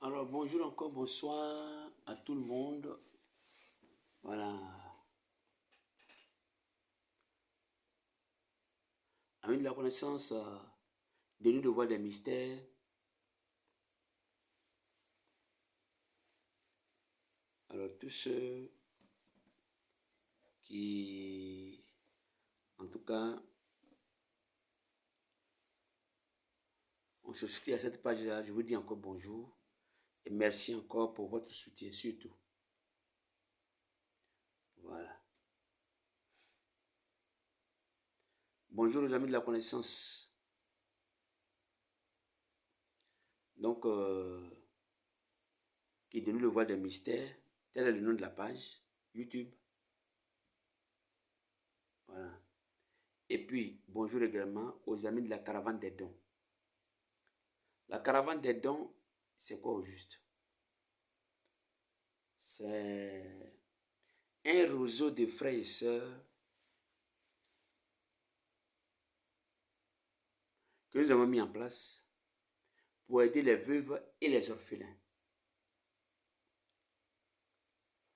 Alors, bonjour encore, bonsoir à tout le monde. Voilà. Amis de la connaissance, de nous de voir des mystères. Alors, tous ceux qui, en tout cas, ont souscrit à cette page-là, je vous dis encore bonjour et merci encore pour votre soutien surtout. Voilà. Bonjour les amis de la connaissance. Donc, qui de nous le voile des mystères, tel est le nom de la page YouTube. Voilà. Et puis, bonjour également aux amis de la caravane des dons. La caravane des dons, c'est quoi au juste? C'est un réseau de frères et sœurs que nous avons mis en place pour aider les veuves et les orphelins.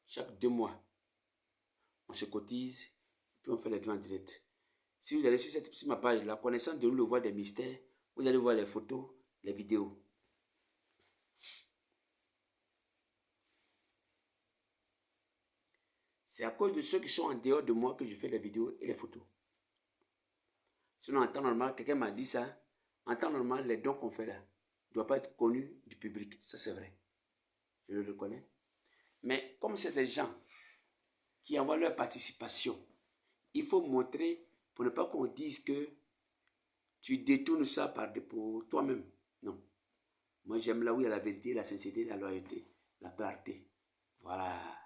Chaque 2 mois, on se cotise, puis on fait les dons en direct. Si vous allez sur ma page, la connaissance de nous le voir des mystères, vous allez voir les photos, les vidéos. C'est à cause de ceux qui sont en dehors de moi que je fais les vidéos et les photos. Sinon, en temps normal, quelqu'un m'a dit ça. En temps normal, les dons qu'on fait là ne doivent pas être connus du public. Ça, c'est vrai. Je le reconnais. Mais comme c'est des gens qui envoient leur participation, il faut montrer pour ne pas qu'on dise que tu détournes ça pour toi-même. Non. Moi, j'aime là où il y a la vérité, la sincérité, la loyauté, la clarté. Voilà.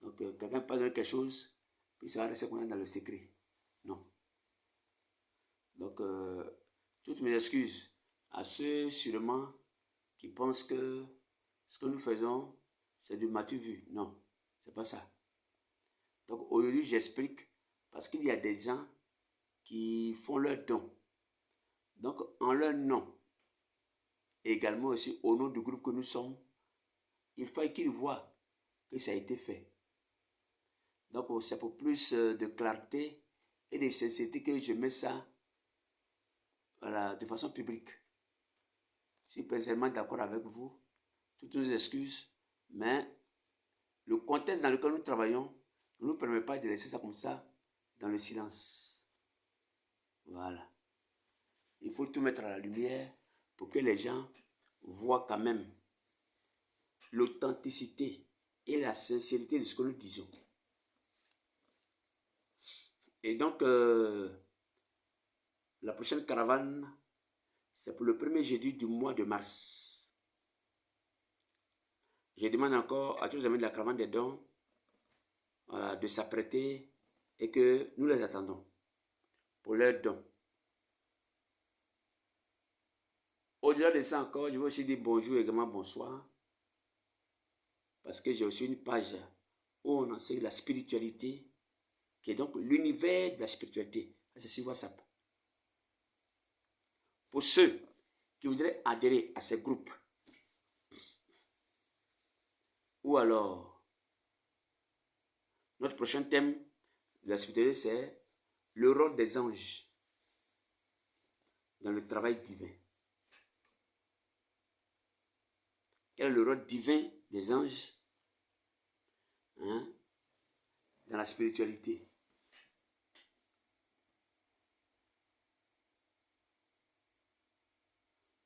Donc, quelqu'un parle de quelque chose, puis ça va rester qu'on est dans le secret. Non. Donc, toutes mes excuses à ceux sûrement qui pensent que ce que nous faisons, c'est du matu vu. Non, c'est pas ça. Donc, aujourd'hui, j'explique parce qu'il y a des gens qui font leurs dons. Donc, en leur nom, et également aussi au nom du groupe que nous sommes, il faut qu'ils voient que ça a été fait. Donc, c'est pour plus de clarté et de sincérité que je mets ça, voilà, de façon publique. Je suis personnellement d'accord avec vous. Toutes nos excuses, mais le contexte dans lequel nous travaillons ne nous permet pas de laisser ça comme ça dans le silence. Voilà. Il faut tout mettre à la lumière pour que les gens voient quand même l'authenticité et la sincérité de ce que nous disons. Et donc, la prochaine caravane, c'est pour le premier jeudi du mois de mars. Je demande encore à tous les amis de la caravane des dons, voilà, de s'apprêter et que nous les attendons pour leurs dons. Au-delà de ça encore, je veux aussi dire bonjour et également bonsoir. Parce que j'ai aussi une page où on enseigne la spiritualité, qui est donc l'univers de la spiritualité. C'est sur WhatsApp. Pour ceux qui voudraient adhérer à ces groupes, ou alors, notre prochain thème de la spiritualité, c'est le rôle des anges dans le travail divin. Quel est le rôle divin des anges dans la spiritualité?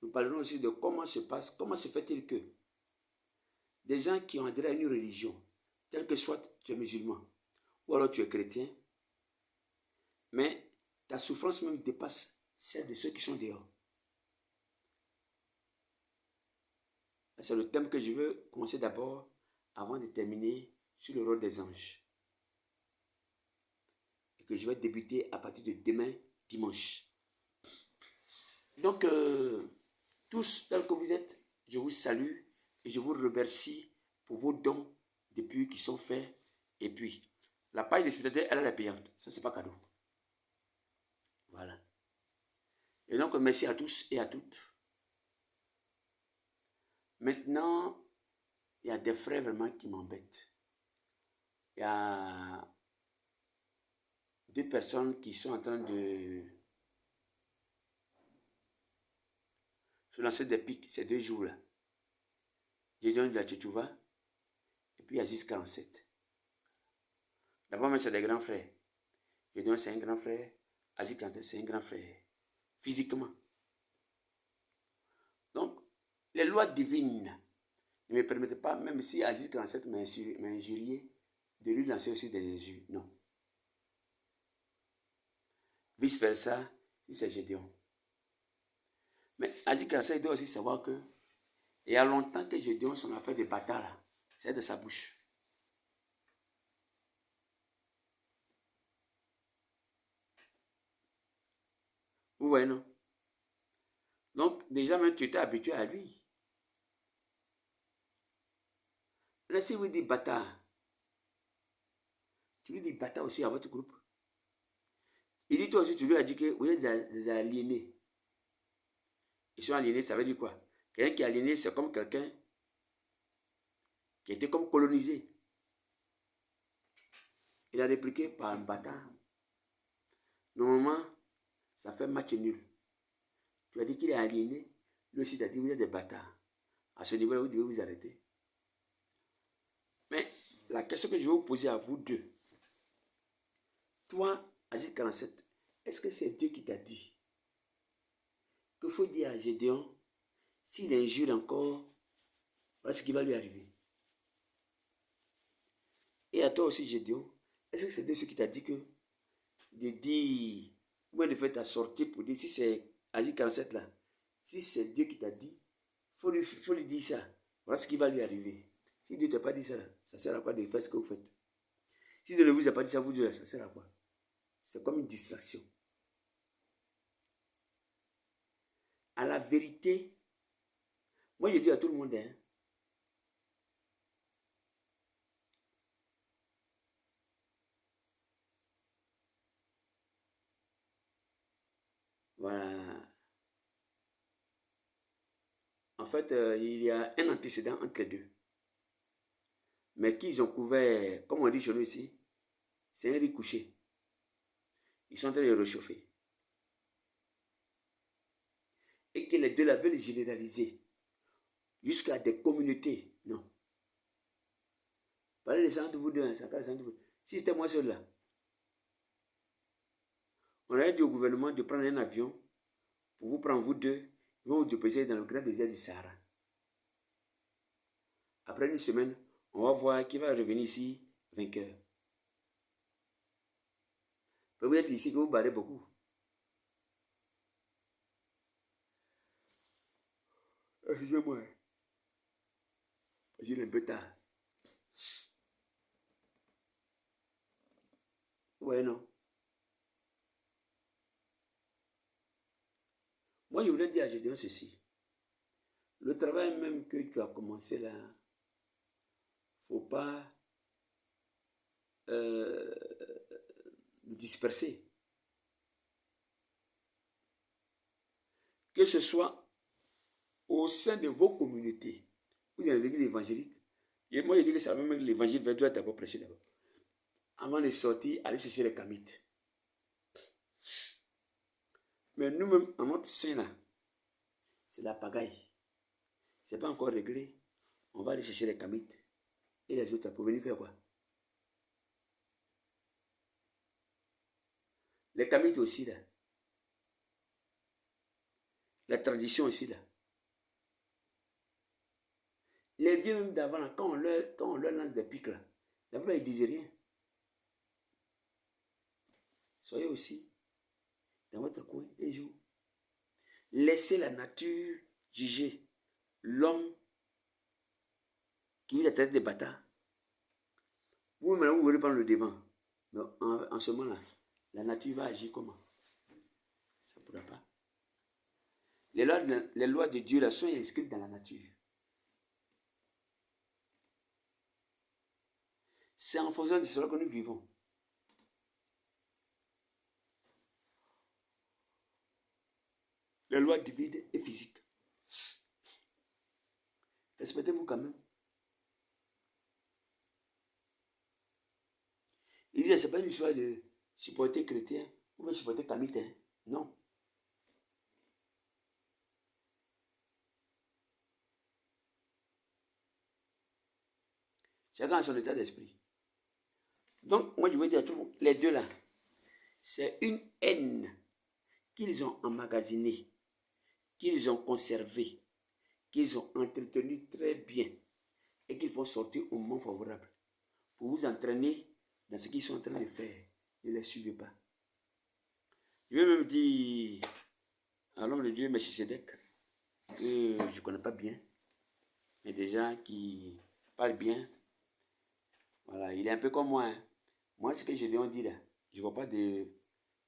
Nous parlerons aussi de comment se fait-il que des gens qui ont adhéré à une religion, telle que soit tu es musulman, ou alors tu es chrétien, mais ta souffrance même dépasse celle de ceux qui sont dehors. C'est le thème que je veux commencer d'abord avant de terminer sur le rôle des anges. Et que je vais débuter à partir de demain, dimanche. Donc, tous tels que vous êtes, je vous salue et je vous remercie pour vos dons depuis qu'ils sont faits. Et puis, la page de spiritualité, elle est payante. Ça, c'est pas cadeau. Voilà. Et donc, merci à tous et à toutes. Maintenant, il y a des frères vraiment qui m'embêtent. Il y a deux personnes qui sont en train de se lancer des pics ces 2 jours-là. Gédéon de la Tchétchouva et puis Aziz 47. D'abord, mais c'est des grands frères. Gédéon, c'est un grand frère. Aziz 47, c'est un grand frère. Physiquement. Donc, les lois divines ne me permettent pas, même si Aziz 47 m'a injurié, de lui lancer aussi des injures. Non. Vice versa, si c'est Gédéon. Mais Aziz 47 doit aussi savoir que il y a longtemps que Gédéon, son affaire de bâtard là, c'est de sa bouche. Vous voyez, non? Donc, déjà, même tu t'es habitué à lui. Là, si vous dites bâtard, tu lui dis bâtard aussi à votre groupe. Il dit toi aussi, tu lui as dit que vous êtes des aliénés. Ils sont aliénés, ça veut dire quoi? Quelqu'un qui est aliéné, c'est comme quelqu'un qui était comme colonisé. Il a répliqué par un bâtard. Normalement, ça fait match nul. Tu as dit qu'il est aliéné, lui aussi t'a dit vous êtes des bâtards. À ce niveau-là, vous devez vous arrêter. Mais la question que je vais vous poser à vous deux, toi, Aziz 47, est-ce que c'est Dieu qui t'a dit qu'il faut dire à Gédéon, s'il injure encore, voilà ce qui va lui arriver. Et à toi aussi, Gédéon, est-ce que c'est Dieu qui t'a dit que de dire, ou bien de faire ta sortie pour dire, si c'est Aziz 47 là, si c'est Dieu qui t'a dit, faut lui dire ça. Voilà ce qui va lui arriver. Si Dieu ne t'a pas dit ça, ça sert à quoi de faire ce que vous faites? Si Dieu ne vous a pas dit ça, vous deux, ça sert à quoi? C'est comme une distraction. À la vérité, moi je dis à tout le monde, hein, voilà. En fait, il y a un antécédent entre les deux. Mais qu'ils ont couvert, comme on dit chez nous ici, c'est un riz couché. Ils sont en train de réchauffer. Et que les deux la veulent généraliser jusqu'à des communautés. Non. Parlez les entre vous deux, hein, ça parle entre vous. Si c'était moi seul là, on aurait dit au gouvernement de prendre un avion pour vous prendre vous deux, ils vont vous déposer dans le grand désert du Sahara. Après une semaine, on va voir qui va revenir ici vainqueur. Vous êtes ici que vous parlez beaucoup. Excusez-moi. J'ai un peu tard. Ouais, non. Moi, je voulais dire à Gédéon ceci. Le travail même que tu as commencé là, faut pas disperser. Que ce soit au sein de vos communautés, vous avez des églises évangéliques. Et moi, je dis que c'est même l'évangile doit d'abord prêcher d'abord. Avant de sortir, aller chercher les kamites. Mais nous-mêmes, en notre sein là, c'est la pagaille. C'est pas encore réglé. On va aller chercher les kamites. Et les autres, pour venir faire quoi? Les kamites aussi là. La tradition aussi là. Les vieux même d'avant, là, quand on leur lance des pics là, d'abord ils ne disaient rien. Soyez aussi dans votre coin un jour. Laissez la nature juger l'homme qui vous a traité de bâtard. Vous maintenant vous voulez prendre le devant. Mais en ce moment-là, la nature va agir comment? Ça ne pourra pas. Les lois de Dieu là sont inscrites dans la nature. C'est en fonction de cela que nous vivons. Les lois divines et physiques. Respectez-vous quand même. Il dit, c'est pas une histoire de supporter chrétien ou de supporter camite. Hein. Non. Chacun a son état d'esprit. Donc, moi, je veux dire à tout le monde, les deux là, c'est une haine qu'ils ont emmagasinée, qu'ils ont conservée, qu'ils ont entretenue très bien et qu'ils vont sortir au moment favorable pour vous entraîner dans ce qu'ils sont en train de faire. Ne les suivez pas. Je vais même dire à l'homme de Dieu, Melchisedec, que je ne connais pas bien, mais des gens qui parlent bien. Voilà, il est un peu comme moi. Hein. Moi, ce que je lui ai dit là, je ne vois pas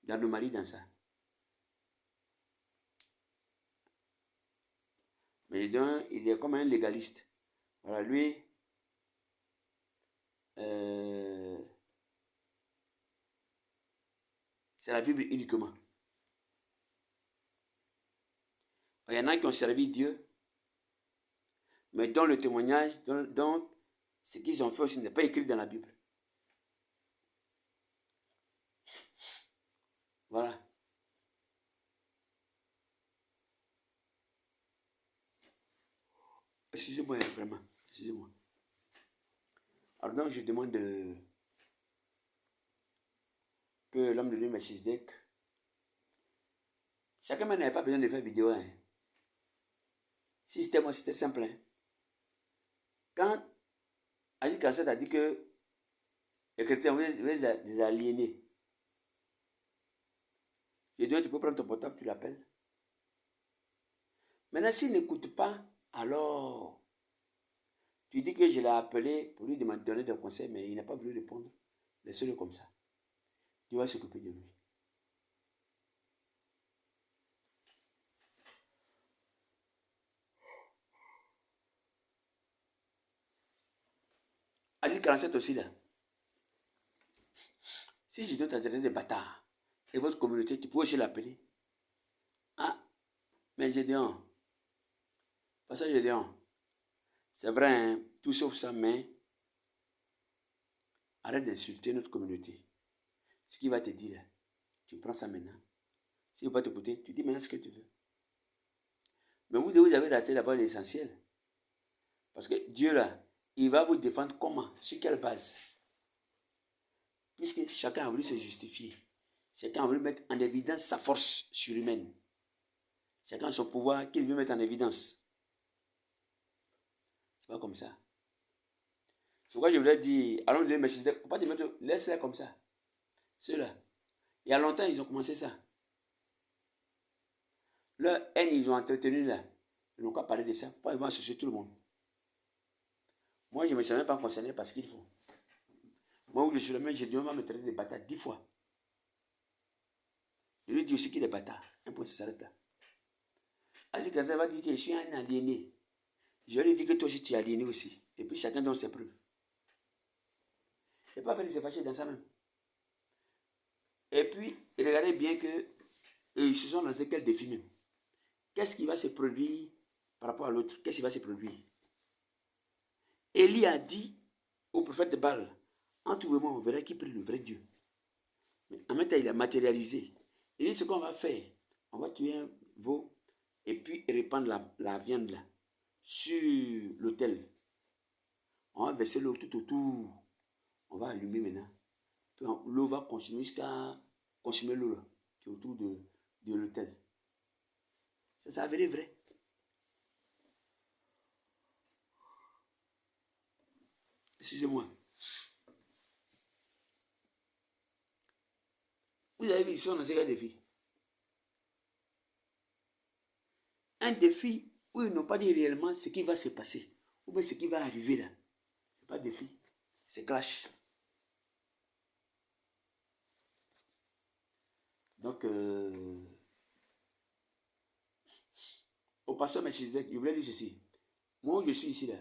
d'anomalie dans ça. Mais donc, il est comme un légaliste. Voilà, lui, c'est la Bible uniquement. Il y en a qui ont servi Dieu, mais dont le témoignage, dont ce qu'ils ont fait aussi n'est pas écrit dans la Bible. Voilà. Excusez-moi, vraiment. Excusez-moi. Alors donc, je demande que l'homme de Dieu, Melchisedec, chacun n'avait pas besoin de faire vidéo. Hein. Si c'était moi, c'était simple. Hein. Quand Agit Cassette a dit que les chrétiens, vous êtes des aliénés. Je dis, tu peux prendre ton portable, tu l'appelles. Maintenant, s'il n'écoute pas, alors, tu dis que je l'ai appelé pour lui donner des conseils, mais il n'a pas voulu répondre. Laissez-le comme ça. Dieu va s'occuper de lui. Agit 47 aussi là. Si je dois t'entraîner des bâtards, et votre communauté, tu peux aussi l'appeler. Ah, mais Gédéon, pas ça Gédéon. C'est vrai, hein, tout sauf ça, mais arrête d'insulter notre communauté. Ce qu'il va te dire là, tu prends ça maintenant. S'il ne veut pas t'écouter, tu dis maintenant ce que tu veux. Mais vous avez raté d'abord l'essentiel. Parce que Dieu là, il va vous défendre comment? Sur quelle base? Puisque chacun a voulu se justifier. Chacun a voulu mettre en évidence sa force surhumaine. Chacun a son pouvoir qu'il veut mettre en évidence. C'est pas comme ça. C'est pourquoi je voulais dire, allons les Melchisedec, faut pas te mettre, laisse-les comme ça. Ceux-là. Il y a longtemps, ils ont commencé ça. Leur haine, ils ont entretenu là. Ils n'ont qu'à parler de ça. Faut pas ils vont associer tout le monde. Moi, je ne me sens même pas concerné parce qu'il faut. Moi, où je suis le même, j'ai dû me traiter de bâtard 10 fois. Je lui dis aussi qu'il est bâtard. Un point, ça s'arrête là. Asi Kaza va dire que je suis un aliéné. Je lui dis que toi aussi tu es aliéné aussi. Et puis chacun donne ses preuves. Il n'y a pas fallu se fâcher dans ça même. Et puis, regardez bien que ils se sont lancés quel défi même. Qu'est-ce qui va se produire par rapport à l'autre? Qu'est-ce qui va se produire? Élie a dit au prophète de Baal, en tout moment, on verra qui prie le vrai Dieu. Mais en même temps, il a matérialisé. Il dit ce qu'on va faire. On va tuer un veau et puis répandre la viande là sur l'autel. On va verser l'eau tout autour. On va allumer maintenant. L'eau va continuer jusqu'à consumer l'eau qui est autour de l'autel. Ça s'est avéré vrai. Excusez-moi. Vous avez vu, ils sont dans ce défi. Un défi où ils n'ont pas dit réellement ce qui va se passer. Ou bien ce qui va arriver là. Ce n'est pas défi. C'est clash. Donc, au pasteur Melchisedec, je voulais dire ceci. Moi, je suis ici là.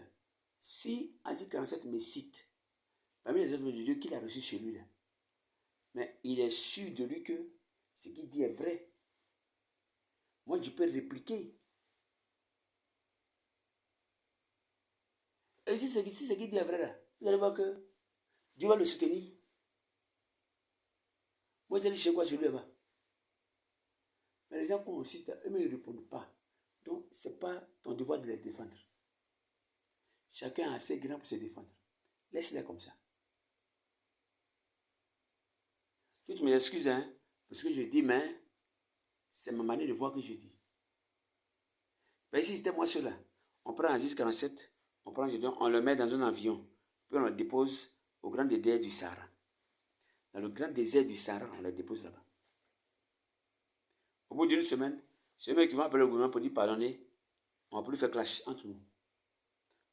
Si Asie 47 me cite, parmi les œuvres de Dieu qu'il a reçu chez lui là, mais il est sûr de lui que ce qu'il dit est vrai. Moi, je peux répliquer. Et si ce qu'il dit est vrai là, vous allez voir que Dieu va le soutenir. Moi, je dis chez quoi je lui là-bas. Mais les gens qu'on aussi, eux ne répondent pas. Donc, ce n'est pas ton devoir de les défendre. Chacun a assez grand pour se défendre. Laisse-les comme ça. Toutes mes excuses, hein, parce que je dis, mais c'est ma manière de voir que je dis. Mais si c'était moi seul, on prend un 1047, on le met dans un avion, puis on le dépose au grand désert du Sahara. Dans le grand désert du Sahara, on le dépose là-bas. Au bout d'une semaine, c'est eux qui vont appeler le gouvernement pour dire pardonnez, on ne va plus faire clash entre nous.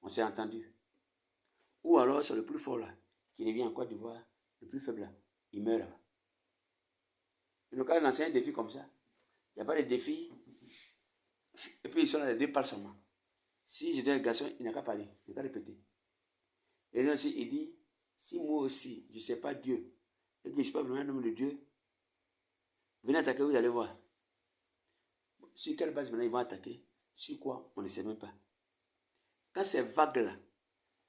On s'est entendu. Ou alors c'est le plus fort là, qui devient en Côte d'Ivoire, le plus faible là, il meurt là-bas. Et le cas de lancer un défi comme ça, il n'y a pas de défi, et puis ils sont là les deux parlent seulement. Si je dis un garçon, il n'a qu'à parler, il n'a qu'à répéter. Et là aussi, il dit, si moi aussi, je ne sais pas Dieu, et que je ne suis pas vraiment un homme de Dieu, venez attaquer, vous allez voir. Sur quelle base maintenant ils vont attaquer? Sur quoi? On ne sait même pas. Quand c'est vague là,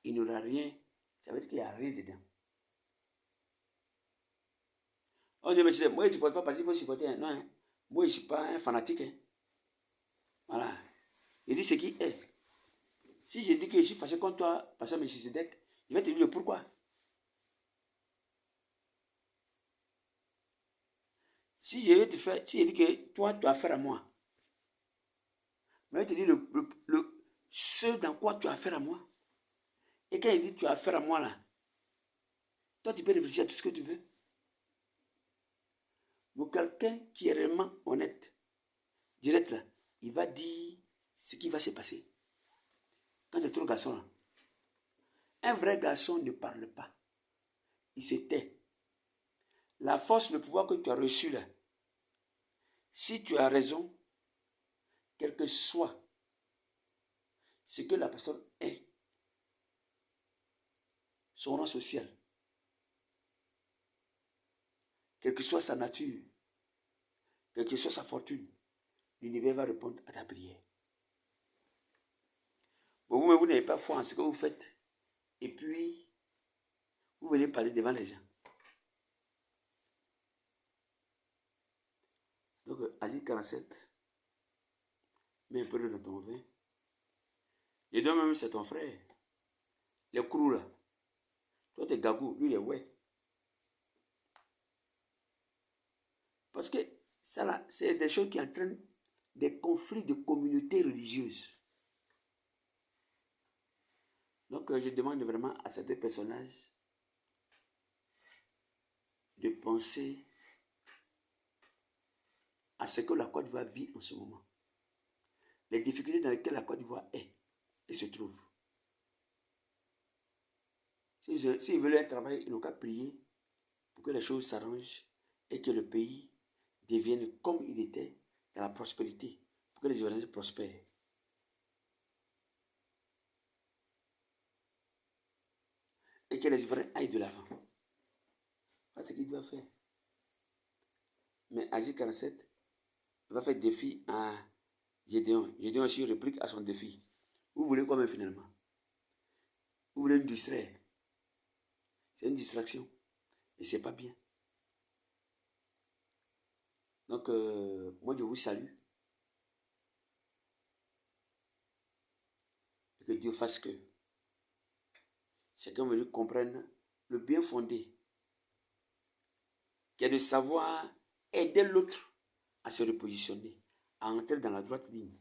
il n'y aura rien, ça veut dire qu'il n'y a rien dedans. On dit, mais moi je ne supporte pas parce qu'il faut supporter. Non, hein. Moi je ne suis pas un fanatique. Hein. Voilà. Il dit ce qui est. Si je dis que je suis fâché contre toi, Pasteur Melchisedec, je vais te dire le pourquoi. Si je dis que toi, tu as affaire à moi, je vais te dire ce dans quoi tu as affaire à moi. Et quand il dit tu as affaire à moi là, toi tu peux réfléchir à tout ce que tu veux. Mais quelqu'un qui est réellement honnête, direct là, il va dire ce qui va se passer. Quand tu es trop garçon là, un vrai garçon ne parle pas. Il se tait. La force, le pouvoir que tu as reçu là, si tu as raison, quel que soit ce que la personne est, son rang social, quelle que soit sa nature, quelle que soit sa fortune, l'univers va répondre à ta prière. Bon, vous-même, vous n'avez pas foi en ce que vous faites. Et puis, vous venez parler devant les gens. Donc, Asie 47, mets un peu de dans ton vin. Et donc, même, c'est ton frère. Les crous là. Toi, t'es gagou, lui, il est ouais. Parce que ça là, c'est des choses qui entraînent des conflits de communautés religieuses. Donc, je demande vraiment à ces deux personnages de penser à ce que la Côte d'Ivoire vit en ce moment. Les difficultés dans lesquelles la Côte d'Ivoire est et se trouve. S'ils veulent un travail, ils n'ont qu'à prier pour que les choses s'arrangent et que le pays devienne comme il était dans la prospérité, pour que les Ivoiriens prospèrent. Et que les Ivoiriens aillent de l'avant. C'est ce qu'il doit faire. Mais AG47 va faire défi à Gédéon. Gédéon aussi réplique à son défi. Vous voulez quoi même finalement? Vous voulez nous distraire? C'est une distraction. Et c'est pas bien. Donc, moi je vous salue. Et que Dieu fasse que chacun venu comprenne le bien fondé, qui est de savoir aider l'autre à se repositionner, à entrer dans la droite ligne.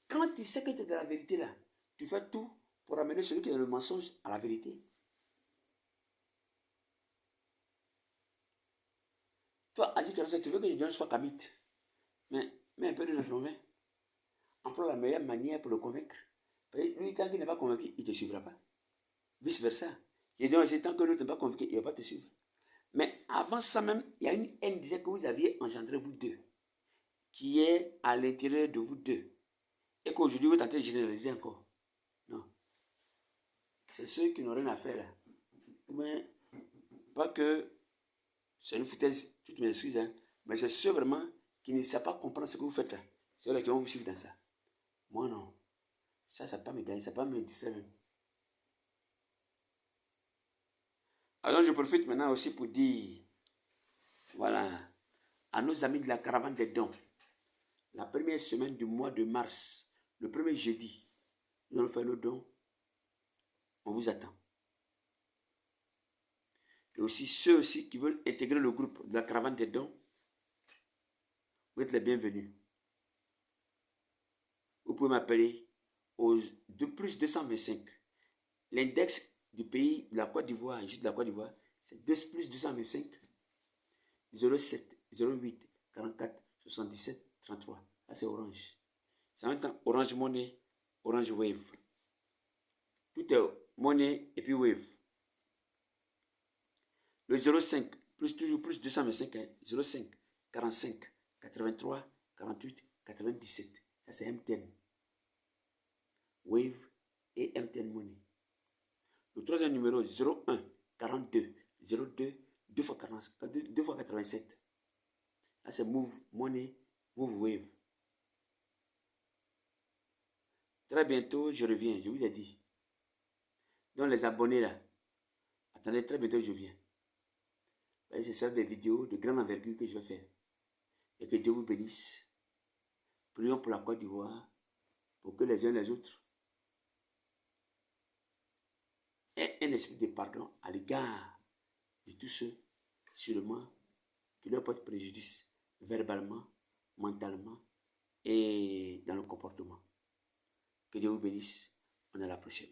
Quand tu sais que tu es dans la vérité là, tu fais tout pour amener celui qui est dans le mensonge à la vérité. Toi, Aziz Karasa, tu veux que je sois kabite, mais un peu de notre vin. Emploie la meilleure manière pour le convaincre. Lui, tant qu'il n'est pas convaincu, il ne te suivra pas. Vice versa. Je dis aussi, tant que l'autre n'est pas convaincu, il ne va pas te suivre. Mais avant ça même, il y a une haine déjà que vous aviez engendrée, vous deux, qui est à l'intérieur de vous deux. Et qu'aujourd'hui, vous tentez de généraliser encore. Non. C'est ceux qui n'ont rien à faire là. Mais pas que c'est une foutaise, toutes mes excuses, hein, mais c'est ceux vraiment qui ne savent pas comprendre ce que vous faites là. C'est eux qui vont vous suivre dans ça. Moi, non. Ça ne va pas me gagner, ça ne va pas me distraire même. Alors, je profite maintenant aussi pour dire, voilà, à nos amis de la caravane des dons, la première semaine du mois de mars, le premier jeudi, nous allons faire nos dons. On vous attend. Et aussi ceux aussi qui veulent intégrer le groupe de la caravane des dons, vous êtes les bienvenus. Vous pouvez m'appeler au plus 225. L'index du pays de la Côte d'Ivoire, juste de la Côte d'Ivoire, c'est plus 225 07 08 44 77 33. Là, c'est Orange. C'est en même temps Orange Money, Orange Wave. Tout est Money et puis Wave. Le 05, toujours plus 225, 05 45 83 48 97. Ça, c'est MTN. Wave et MTN Money. Le troisième numéro, 01 42 02 2 x 87. Là, c'est Move Money, Move Wave. Très bientôt, je reviens, je vous l'ai dit. Donc, les abonnés là, attendez, très bientôt, je viens. C'est ça des vidéos de grande envergure que je vais faire. Et que Dieu vous bénisse. Prions pour la Côte d'Ivoire, pour que les uns et les autres aient un esprit de pardon à l'égard de tous ceux, sûrement, qui leur portent préjudice verbalement, mentalement et dans le comportement. Que Dieu vous bénisse. On est à la prochaine.